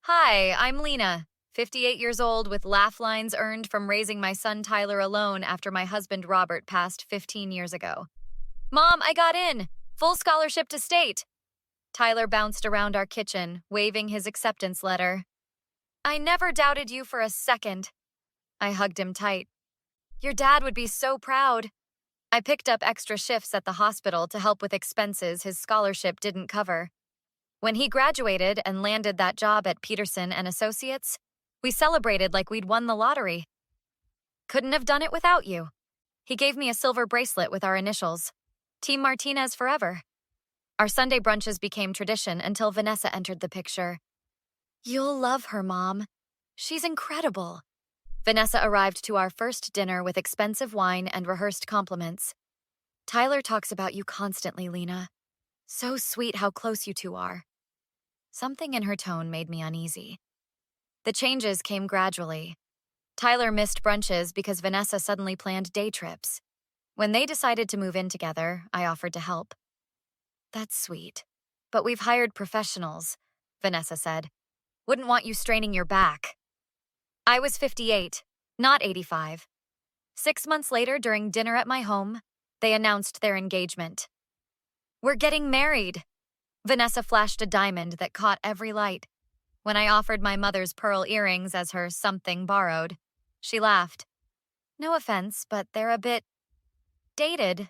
Hi, I'm Lena, 58 years old with laugh lines earned from raising my son Tyler alone after my husband Robert passed 15 years ago. Mom, I got in! Full scholarship to state! Tyler bounced around our kitchen, waving his acceptance letter. I never doubted you for a second. I hugged him tight. Your dad would be so proud. I picked up extra shifts at the hospital to help with expenses his scholarship didn't cover. When he graduated and landed that job at Peterson and Associates, we celebrated like we'd won the lottery. Couldn't have done it without you. He gave me a silver bracelet with our initials. Team Martinez forever. Our Sunday brunches became tradition until Vanessa entered the picture. You'll love her, Mom. She's incredible. Vanessa arrived to our first dinner with expensive wine and rehearsed compliments. Tyler talks about you constantly, Lena. So sweet how close you two are. Something in her tone made me uneasy. The changes came gradually. Tyler missed brunches because Vanessa suddenly planned day trips. When they decided to move in together, I offered to help. That's sweet. But we've hired professionals, Vanessa said. Wouldn't want you straining your back. I was 58, not 85. 6 months later, during dinner at my home, they announced their engagement. We're getting married. Vanessa flashed a diamond that caught every light. When I offered my mother's pearl earrings as her something borrowed, she laughed. No offense, but they're a bit dated.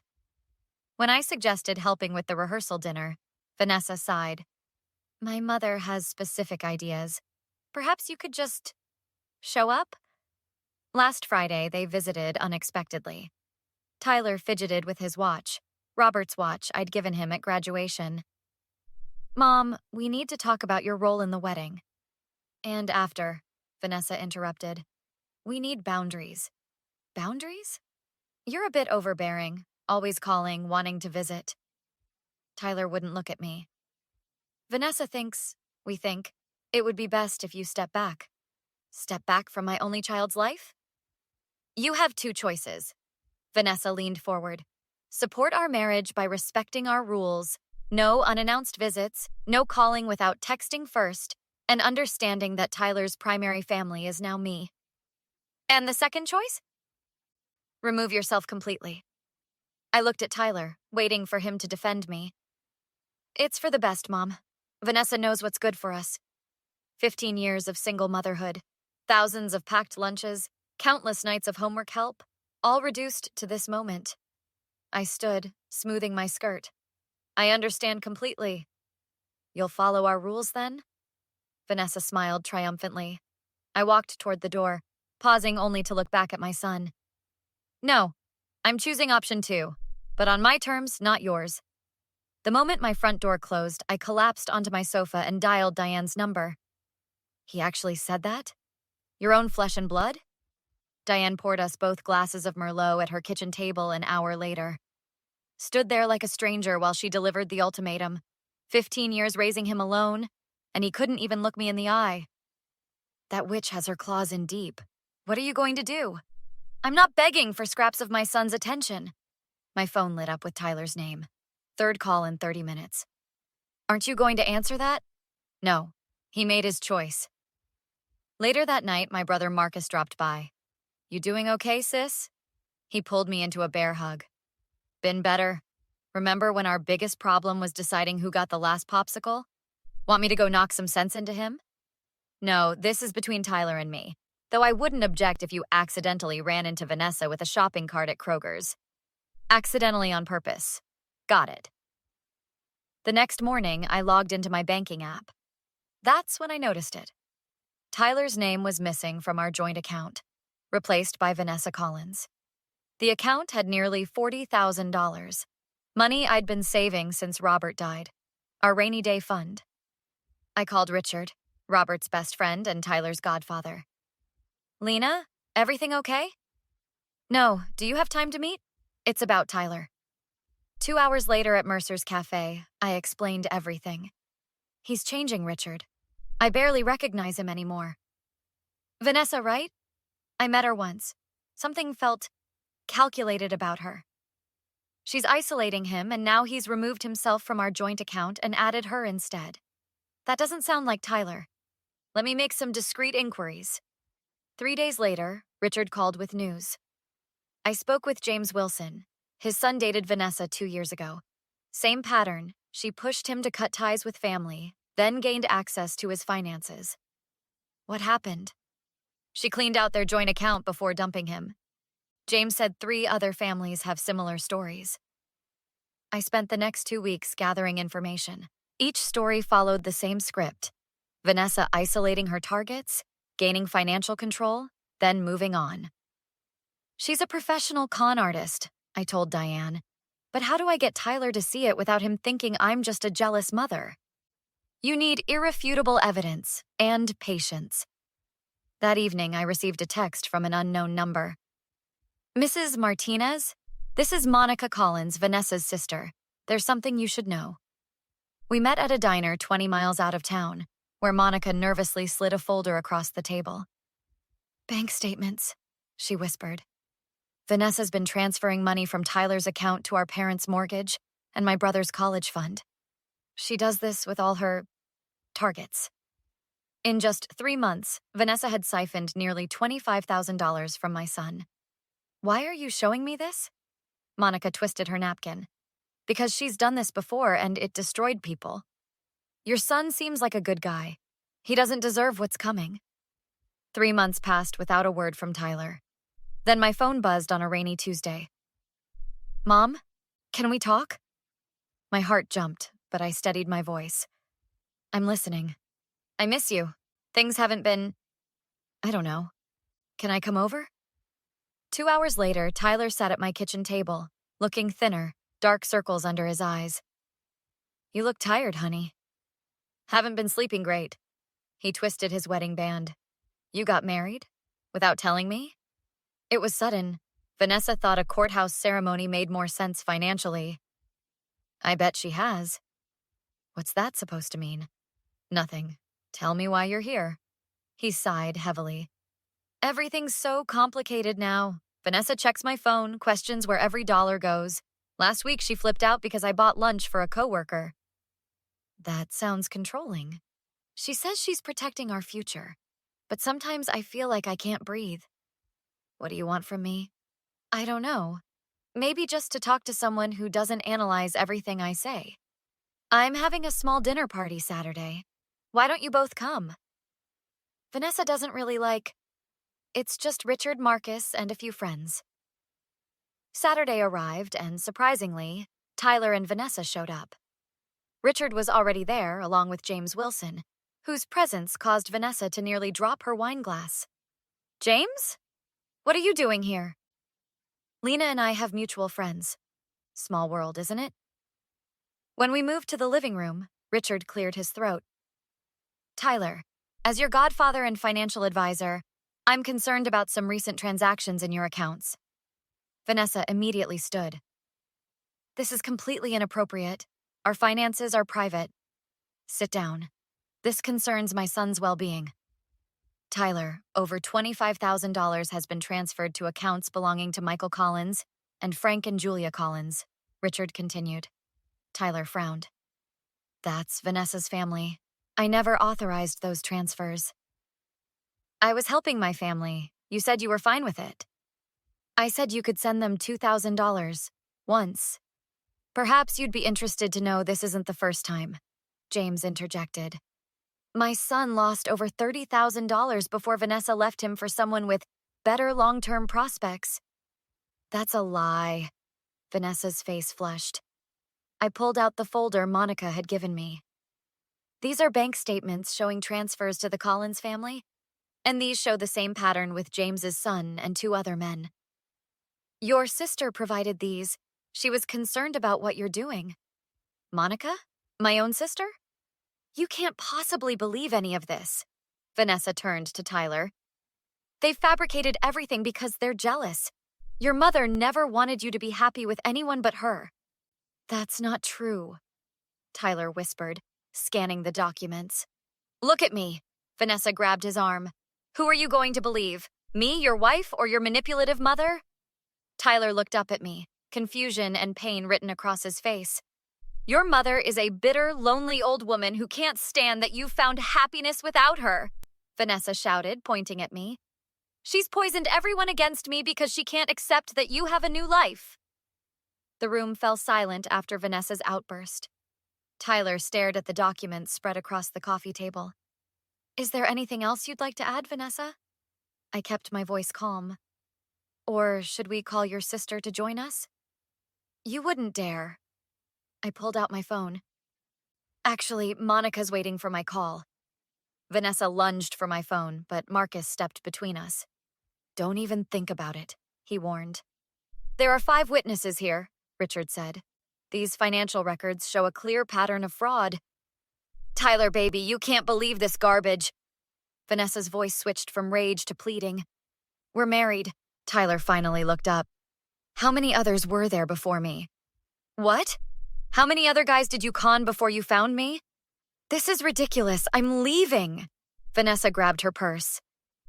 When I suggested helping with the rehearsal dinner, Vanessa sighed. My mother has specific ideas. Perhaps you could just show up? Last Friday, they visited unexpectedly. Tyler fidgeted with his watch, Robert's watch I'd given him at graduation. Mom, we need to talk about your role in the wedding. And after, Vanessa interrupted. We need boundaries. Boundaries? You're a bit overbearing, always calling, wanting to visit. Tyler wouldn't look at me. Vanessa we think, it would be best if you step back. Step back from my only child's life? You have two choices. Vanessa leaned forward. Support our marriage by respecting our rules. No unannounced visits, no calling without texting first, and understanding that Tyler's primary family is now me. And the second choice? Remove yourself completely. I looked at Tyler, waiting for him to defend me. It's for the best, Mom. Vanessa knows what's good for us. 15 years of single motherhood, thousands of packed lunches, countless nights of homework help, all reduced to this moment. I stood, smoothing my skirt. I understand completely. You'll follow our rules then? Vanessa smiled triumphantly. I walked toward the door, pausing only to look back at my son. No, I'm choosing option 2, but on my terms, not yours. The moment my front door closed, I collapsed onto my sofa and dialed Diane's number. He actually said that? Your own flesh and blood? Diane poured us both glasses of Merlot at her kitchen table an hour later. Stood there like a stranger while she delivered the ultimatum. 15 years raising him alone, and he couldn't even look me in the eye. That witch has her claws in deep. What are you going to do? I'm not begging for scraps of my son's attention. My phone lit up with Tyler's name. Third call in 30 minutes. Aren't you going to answer that? No. He made his choice. Later that night, my brother Marcus dropped by. You doing okay, sis? He pulled me into a bear hug. Been better. Remember when our biggest problem was deciding who got the last popsicle? Want me to go knock some sense into him? No, this is between Tyler and me, though I wouldn't object if you accidentally ran into Vanessa with a shopping cart at Kroger's. Accidentally on purpose. Got it. The next morning, I logged into my banking app. That's when I noticed it. Tyler's name was missing from our joint account, replaced by Vanessa Collins. The account had nearly $40,000, money I'd been saving since Robert died, our rainy day fund. I called Richard, Robert's best friend and Tyler's godfather. Lena, everything okay? No, do you have time to meet? It's about Tyler. 2 hours later at Mercer's Cafe, I explained everything. He's changing, Richard. I barely recognize him anymore. Vanessa, right? I met her once. Something felt calculated about her. She's isolating him, and now he's removed himself from our joint account and added her instead. That doesn't sound like Tyler. Let me make some discreet inquiries. 3 days later, Richard called with news. I spoke with James Wilson. His son dated Vanessa 2 years ago. Same pattern. She pushed him to cut ties with family, then gained access to his finances. What happened? She cleaned out their joint account before dumping him. James said 3 other families have similar stories. I spent the next 2 weeks gathering information. Each story followed the same script. Vanessa isolating her targets, gaining financial control, then moving on. She's a professional con artist, I told Diane. But how do I get Tyler to see it without him thinking I'm just a jealous mother? You need irrefutable evidence and patience. That evening, I received a text from an unknown number. Mrs. Martinez, this is Monica Collins, Vanessa's sister. There's something you should know. We met at a diner 20 miles out of town, where Monica nervously slid a folder across the table. Bank statements, she whispered. Vanessa's been transferring money from Tyler's account to our parents' mortgage and my brother's college fund. She does this with all her targets. In just 3 months, Vanessa had siphoned nearly $25,000 from my son. Why are you showing me this? Monica twisted her napkin. Because she's done this before and it destroyed people. Your son seems like a good guy. He doesn't deserve what's coming. 3 months passed without a word from Tyler. Then my phone buzzed on a rainy Tuesday. Mom, can we talk? My heart jumped, but I steadied my voice. I'm listening. I miss you. Things haven't been... I don't know. Can I come over? 2 hours later, Tyler sat at my kitchen table, looking thinner, dark circles under his eyes. You look tired, honey. Haven't been sleeping great. He twisted his wedding band. You got married? Without telling me? It was sudden. Vanessa thought a courthouse ceremony made more sense financially. I bet she has. What's that supposed to mean? Nothing. Tell me why you're here. He sighed heavily. Everything's so complicated now. Vanessa checks my phone, questions where every dollar goes. Last week she flipped out because I bought lunch for a coworker. That sounds controlling. She says she's protecting our future, but sometimes I feel like I can't breathe. What do you want from me? I don't know. Maybe just to talk to someone who doesn't analyze everything I say. I'm having a small dinner party Saturday. Why don't you both come? Vanessa doesn't really like... It's just Richard, Marcus, and a few friends. Saturday arrived, and surprisingly, Tyler and Vanessa showed up. Richard was already there, along with James Wilson, whose presence caused Vanessa to nearly drop her wine glass. James? What are you doing here? Lena and I have mutual friends. Small world, isn't it? When we moved to the living room, Richard cleared his throat. Tyler, as your godfather and financial advisor, I'm concerned about some recent transactions in your accounts. Vanessa immediately stood. This is completely inappropriate. Our finances are private. Sit down. This concerns my son's well-being. Tyler, over $25,000 has been transferred to accounts belonging to Michael Collins and Frank and Julia Collins, Richard continued. Tyler frowned. That's Vanessa's family. I never authorized those transfers. I was helping my family. You said you were fine with it. I said you could send them $2,000 once. Perhaps you'd be interested to know this isn't the first time, James interjected. My son lost over $30,000 before Vanessa left him for someone with better long-term prospects. That's a lie. Vanessa's face flushed. I pulled out the folder Monica had given me. These are bank statements showing transfers to the Collins family, and these show the same pattern with James's son and 2 other men. Your sister provided these. She was concerned about what you're doing. Monica? My own sister? You can't possibly believe any of this. Vanessa turned to Tyler. They've fabricated everything because they're jealous. Your mother never wanted you to be happy with anyone but her. That's not true, Tyler whispered, scanning the documents. Look at me. Vanessa grabbed his arm. Who are you going to believe? Me, your wife, or your manipulative mother? Tyler looked up at me, confusion and pain written across his face. Your mother is a bitter, lonely old woman who can't stand that you found happiness without her. Vanessa shouted, pointing at me. She's poisoned everyone against me because she can't accept that you have a new life. The room fell silent after Vanessa's outburst. Tyler stared at the documents spread across the coffee table. Is there anything else you'd like to add, Vanessa? I kept my voice calm. Or should we call your sister to join us? You wouldn't dare. I pulled out my phone. Actually, Monica's waiting for my call. Vanessa lunged for my phone, but Marcus stepped between us. Don't even think about it, he warned. There are 5 witnesses here, Richard said. These financial records show a clear pattern of fraud. Tyler, baby, you can't believe this garbage. Vanessa's voice switched from rage to pleading. We're married. Tyler finally looked up. How many others were there before me? What? How many other guys did you con before you found me? This is ridiculous. I'm leaving. Vanessa grabbed her purse.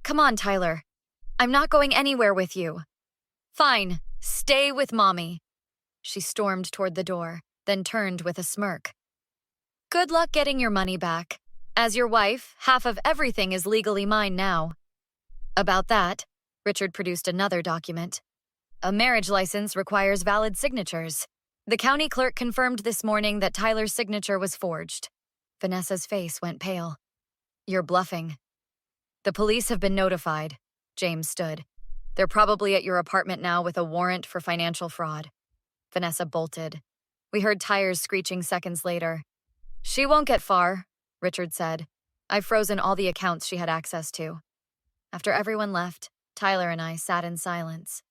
Come on, Tyler. I'm not going anywhere with you. Fine. Stay with Mommy. She stormed toward the door, then turned with a smirk. Good luck getting your money back. As your wife, half of everything is legally mine now. About that, Richard produced another document. A marriage license requires valid signatures. The county clerk confirmed this morning that Tyler's signature was forged. Vanessa's face went pale. You're bluffing. The police have been notified. James stood. They're probably at your apartment now with a warrant for financial fraud. Vanessa bolted. We heard tires screeching seconds later. She won't get far, Richard said. I've frozen all the accounts she had access to. After everyone left, Tyler and I sat in silence.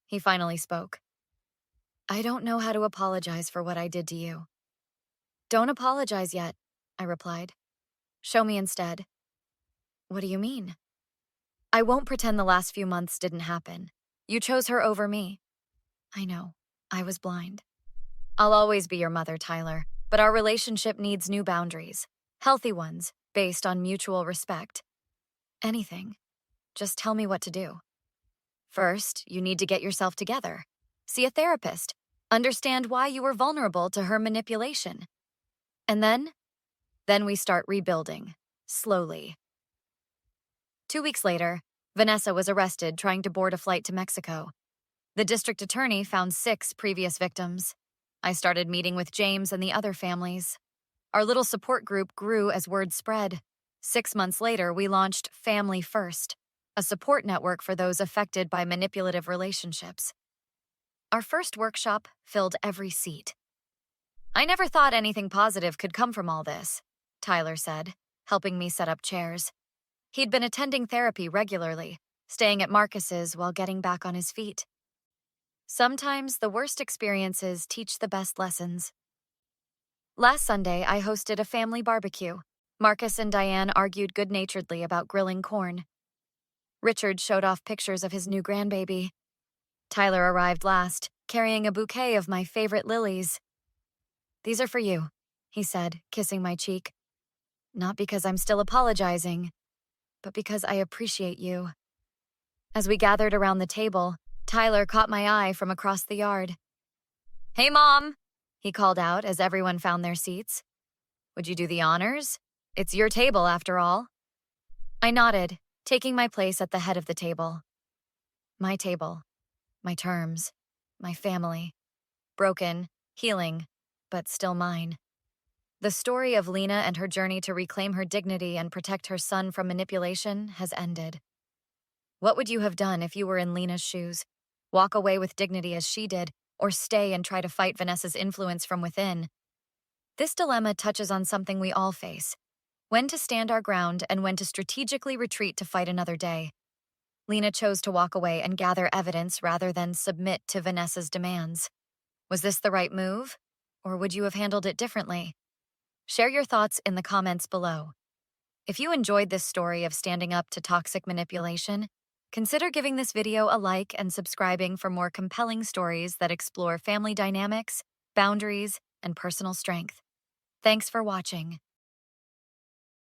He finally spoke. I don't know how to apologize for what I did to you. Don't apologize yet, I replied. Show me instead. What do you mean? I won't pretend the last few months didn't happen. You chose her over me. I know. I was blind. I'll always be your mother, Tyler, but our relationship needs new boundaries. Healthy ones, based on mutual respect. Anything. Just tell me what to do. First, you need to get yourself together. See a therapist. Understand why you were vulnerable to her manipulation. And then we start rebuilding. Slowly. 2 weeks later, Vanessa was arrested trying to board a flight to Mexico. The district attorney found 6 previous victims. I started meeting with James and the other families. Our little support group grew as word spread. 6 months later, we launched Family First, a support network for those affected by manipulative relationships. Our first workshop filled every seat. I never thought anything positive could come from all this, Tyler said, helping me set up chairs. He'd been attending therapy regularly, staying at Marcus's while getting back on his feet. Sometimes the worst experiences teach the best lessons. Last Sunday, I hosted a family barbecue. Marcus and Diane argued good-naturedly about grilling corn. Richard showed off pictures of his new grandbaby. Tyler arrived last, carrying a bouquet of my favorite lilies. These are for you, he said, kissing my cheek. Not because I'm still apologizing, but because I appreciate you. As we gathered around the table, Tyler caught my eye from across the yard. Hey, Mom, he called out as everyone found their seats. Would you do the honors? It's your table, after all. I nodded, taking my place at the head of the table. My table. My terms. My family. Broken, healing, but still mine. The story of Lena and her journey to reclaim her dignity and protect her son from manipulation has ended. What would you have done if you were in Lena's shoes? Walk away with dignity as she did, or stay and try to fight Vanessa's influence from within? This dilemma touches on something we all face: when to stand our ground and when to strategically retreat to fight another day. Lena chose to walk away and gather evidence rather than submit to Vanessa's demands. Was this the right move, or would you have handled it differently? Share your thoughts in the comments below. If you enjoyed this story of standing up to toxic manipulation, consider giving this video a like and subscribing for more compelling stories that explore family dynamics, boundaries, and personal strength. Thanks for watching.